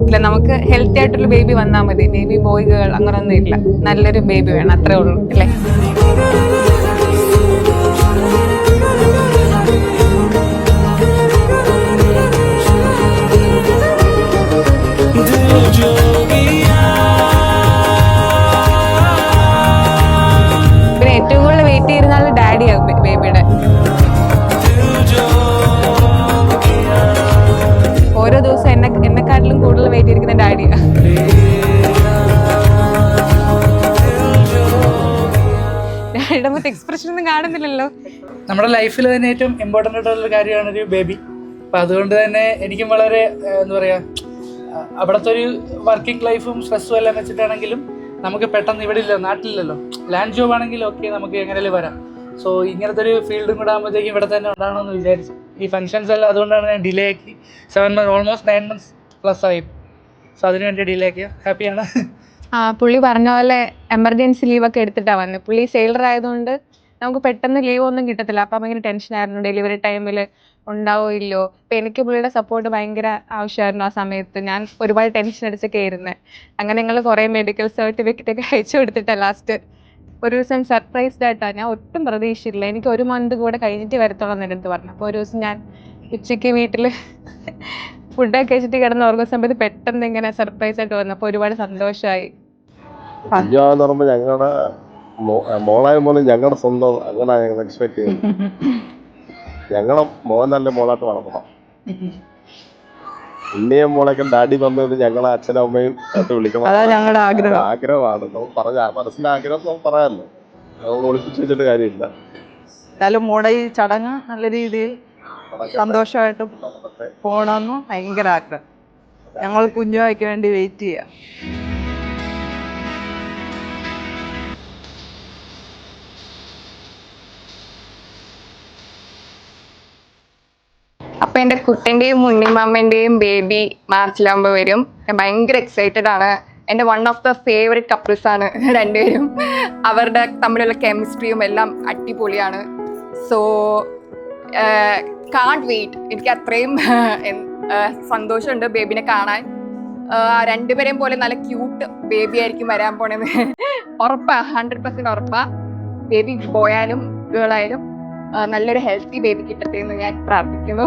ഇല്ല, നമുക്ക് ഹെൽത്തി ആയിട്ടൊരു ബേബി വന്നാൽ മതി. ബേബി ബോയ് ഗേൾ അങ്ങനൊന്നും ഇല്ല, നല്ലൊരു ബേബി വേണം, അത്രേ ഉള്ളൂ അല്ലേ? പിന്നെ ഏറ്റവും കൂടുതൽ വെയിറ്റ് ചെയ്യുന്ന ഡാഡിയാകും ബേബിയുടെ. ഓരോ ദിവസം എന്നെക്കാട്ടിലും കൂടുതൽ വെയിറ്റ് ചെയ്തിരിക്കുന്ന ഡാഡിയാ. ഡാഡിയുടെ മറ്റേ എക്സ്പ്രഷൻ ഒന്നും കാണുന്നില്ലല്ലോ. നമ്മുടെ ലൈഫിൽ തന്നെ ഏറ്റവും ഇമ്പോർട്ടൻ്റ് ആയിട്ടുള്ള കാര്യമാണ് ഒരു ബേബി. അപ്പം അതുകൊണ്ട് തന്നെ എനിക്കും വളരെ എന്താ പറയുക, അവിടുത്തെ ഒരു വർക്കിംഗ് ലൈഫും സ്ട്രെസ്സും എല്ലാം വെച്ചിട്ടാണെങ്കിലും നമുക്ക് പെട്ടെന്ന് ഇവിടെ ഇല്ല, നാട്ടിലില്ലല്ലോ. ലാൻഡ് ജോബ് ആണെങ്കിലും ഓക്കെ, നമുക്ക് എങ്ങനെയും വരാം. സോ ഇങ്ങനത്തെ ഒരു ഫീൽഡും കൂടെ ആകുമ്പോഴത്തേക്കും ഇവിടെ തന്നെ ഉണ്ടാകണമെന്ന് വിചാരിച്ചു. ഈ ഫംഗ്ഷൻസ് എല്ലാം അതുകൊണ്ടാണ് ഞാൻ ഡിലേ ആക്കി. 7 months, ഓൾമോസ്റ്റ് 9 months പ്ലസ് ആയി. സോ അതിന് വേണ്ടി ഡിലേ ആക്കിയ ഹാപ്പിയാണ്. പുള്ളി പറഞ്ഞ പോലെ എമർജൻസി ലീവൊക്കെ എടുത്തിട്ടാണ് വന്നത്. പുള്ളി സെയിലർ ആയതുകൊണ്ട് നമുക്ക് പെട്ടെന്ന് ലീവ് ഒന്നും കിട്ടത്തില്ല. അപ്പം ഭയങ്കര ടെൻഷനായിരുന്നു, ഡെലിവറി ടൈമിൽ ഉണ്ടാവോ ഇല്ലോ. അപ്പം എനിക്ക് പുള്ളിയുടെ സപ്പോർട്ട് ഭയങ്കര ആവശ്യമായിരുന്നു ആ സമയത്ത്. ഞാൻ ഒരുപാട് ടെൻഷൻ അടിച്ചൊക്കെ ആയിരുന്നത്. അങ്ങനെ ഞങ്ങൾ കുറേ മെഡിക്കൽ സർട്ടിഫിക്കറ്റ് ഒക്കെ അയച്ചു കൊടുത്തിട്ടാണ് ലാസ്റ്റ് ഒരു ദിവസം സർപ്രൈസ്ഡ് ആയിട്ടാണ്. ഞാൻ ഒട്ടും പ്രതീക്ഷിച്ചില്ല. എനിക്ക് 1 month കൂടെ കഴിഞ്ഞിട്ട് വരത്തോളം എന്ന് എടുത്ത് പറഞ്ഞു. അപ്പോൾ ഒരു ദിവസം ഞാൻ ഉച്ചയ്ക്ക് വീട്ടിൽ ഫുഡൊക്കെ കഴിച്ചിട്ട് കിടന്ന് ഉറങ്ങുന്ന സമയത്ത് പെട്ടെന്ന് ഇങ്ങനെ സർപ്രൈസ് ആയിട്ട് വന്നപ്പോൾ ഒരുപാട് സന്തോഷമായി. കുഞ്ഞാന്ന് പറയുമ്പോൾ ഞങ്ങളുടെ മോളായ പോലും ഞങ്ങളുടെ സ്വന്തം, അങ്ങനെ ഞങ്ങൾ എക്സ്പെക്ട് ചെയ്യുന്നത്. ഞങ്ങളുടെ മോൻ നല്ല മോളായിട്ട് വളർത്തണം. ഉണ്ണിയും മോളൊക്കെ ഡാഡി മമ്മിയൊന്നും ഞങ്ങളെ അച്ഛനും അമ്മയും ആയിട്ട് വിളിക്കണം. ആഗ്രഹമാണ്. പറഞ്ഞ മനസ്സിന്റെ ആഗ്രഹം നമുക്ക് പറയാമല്ലോ, നമ്മൾ ഒളിപ്പിച്ച് വെച്ചിട്ട് കാര്യമില്ല. എന്നാലും മോടെ ഈ ചടങ്ങ് നല്ല രീതിയിൽ സന്തോഷമായിട്ട് പോകണമെന്ന് ഭയങ്കര ആഗ്രഹം. ഞങ്ങൾ കുഞ്ഞുവായിക്ക് വേണ്ടി വെയിറ്റ് ചെയ്യാം. അപ്പം എൻ്റെ കുട്ടൻ്റെയും ഉണ്ണിമാമൻ്റെയും ബേബി മാർച്ചിലാകുമ്പോൾ വരും. ഞാൻ ഭയങ്കര എക്സൈറ്റഡ് ആണ്. എൻ്റെ one of the favourite couples ആണ് രണ്ടുപേരും. അവരുടെ തമ്മിലുള്ള കെമിസ്ട്രിയും എല്ലാം അടിപൊളിയാണ്. So can't wait. എനിക്ക് അത്രയും സന്തോഷമുണ്ട് ബേബിനെ കാണാൻ. രണ്ടുപേരെയും പോലെ നല്ല ക്യൂട്ട് ബേബി ആയിരിക്കും വരാൻ പോണെന്ന് ഉറപ്പാ, 100% ഉറപ്പാ. ബേബി ബോയാലും ഗേളായാലും നല്ലൊരു ഹെൽത്തി ബേബി കിട്ടട്ടെ എന്ന് ഞാൻ പ്രാർത്ഥിക്കുന്നു.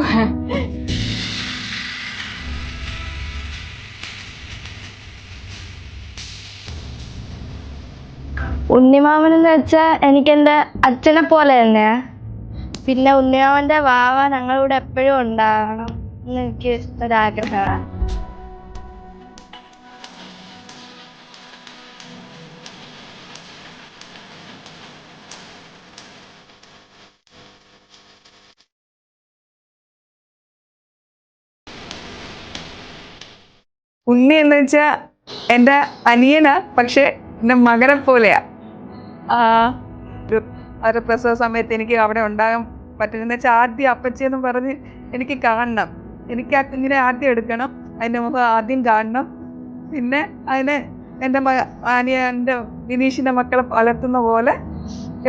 ഉണ്ണിമാമനെന്ന് വെച്ചാൽ എനിക്കെൻ്റെ അച്ഛനെ പോലെ തന്നെയാ. പിന്നെ ഉണ്ണിമാമൻ്റെ വാവ ഞങ്ങളിവിടെ എപ്പോഴും ഉണ്ടാകണം എന്ന് എനിക്ക് ഒരാഗ്രഹമാണ്. ഉണ്ണി എന്ന് വെച്ചാൽ എൻ്റെ അനിയനാ, പക്ഷെ എൻ്റെ മകനെ പോലെയാ. ഒരു പ്രസവ സമയത്ത് എനിക്ക് അവിടെ ഉണ്ടാകാൻ പറ്റുന്ന വെച്ചാൽ ആദ്യം അപ്പച്ചിയെന്ന് പറഞ്ഞ് എനിക്ക് കാണണം. എനിക്ക് ആ കുഞ്ഞിനെ ആദ്യം എടുക്കണം, അതിൻ്റെ മുമ്പ് ആദ്യം കാണണം. പിന്നെ അതിനെ എൻ്റെ എൻ്റെ വിനീഷിൻ്റെ മക്കളെ വളർത്തുന്ന പോലെ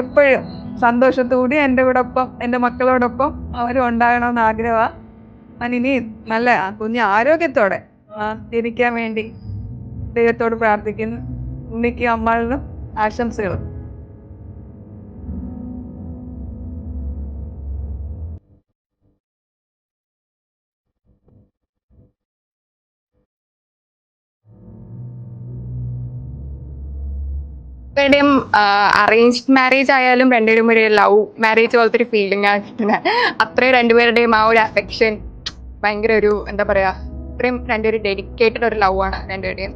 എപ്പോഴും സന്തോഷത്തോടെ എൻ്റെ കൂടൊപ്പം, എൻ്റെ മക്കളോടൊപ്പം അവരും ഉണ്ടാകണമെന്ന് ആഗ്രഹമാണ്. അതിനി നല്ല കുഞ്ഞ് ആരോഗ്യത്തോടെ ജനിക്കാൻ വേണ്ടി ദൈവത്തോട് പ്രാർത്ഥിക്കുന്നു. ഉണ്ണിക്ക് അമ്മളിനും ആശംസകൾ. രണ്ടുപേരുടെയും അറേഞ്ച്ഡ് മാരേജ് ആയാലും രണ്ടുപേരും ഒരു ലവ് മാരേജ് പോലത്തെ ഒരു ഫീലിംഗ് ആണ് കിട്ടുന്നത്. അത്രയും രണ്ടുപേരുടെയും ആ ഒരു അഫെക്ഷൻ ഭയങ്കര ഒരു എന്താ പറയുക, അത്രയും രണ്ടുപേരും ഡെഡിക്കേറ്റഡ് ഒരു ലവ് ആണ് രണ്ടുപേരുടെയും.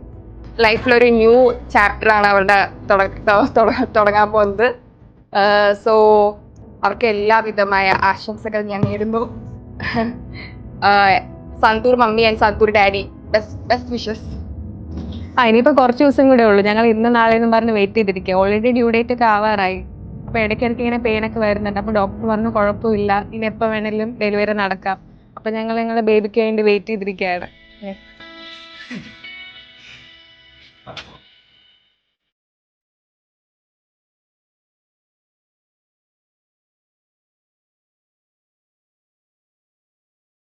ലൈഫിലൊരു ന്യൂ ചാപ്റ്ററാണ് അവരുടെ തുടങ്ങാൻ പോകുന്നത്. സോ അവർക്ക് എല്ലാവിധമായ ആശംസകൾ ഞാൻ നേരുന്നു. Santoor mummy and santoor daddy, best wishes. ഇനിയിപ്പോൾ കുറച്ച് ദിവസം കൂടെ ഉള്ളൂ. ഞങ്ങൾ ഇന്ന് നാളെ എന്ന് പറഞ്ഞ് വെയിറ്റ് ചെയ്തിരിക്കുക. ഓൾറെഡി ഡ്യൂ ഡേറ്റ് ഒക്കെ ആവാറായി. അപ്പോൾ ഇടയ്ക്കിടയ്ക്ക് ഇങ്ങനെ പെയിനൊക്കെ വരുന്നുണ്ട്. അപ്പോൾ ഡോക്ടർ പറഞ്ഞു കുഴപ്പമില്ല, ഇനി എപ്പോൾ വേണമെങ്കിലും ഡെലിവറി നടക്കാം. അപ്പം ഞങ്ങൾ ഞങ്ങളുടെ ബേബിക്ക് വേണ്ടി വെയിറ്റ് ചെയ്തിരിക്കുകയാണ്.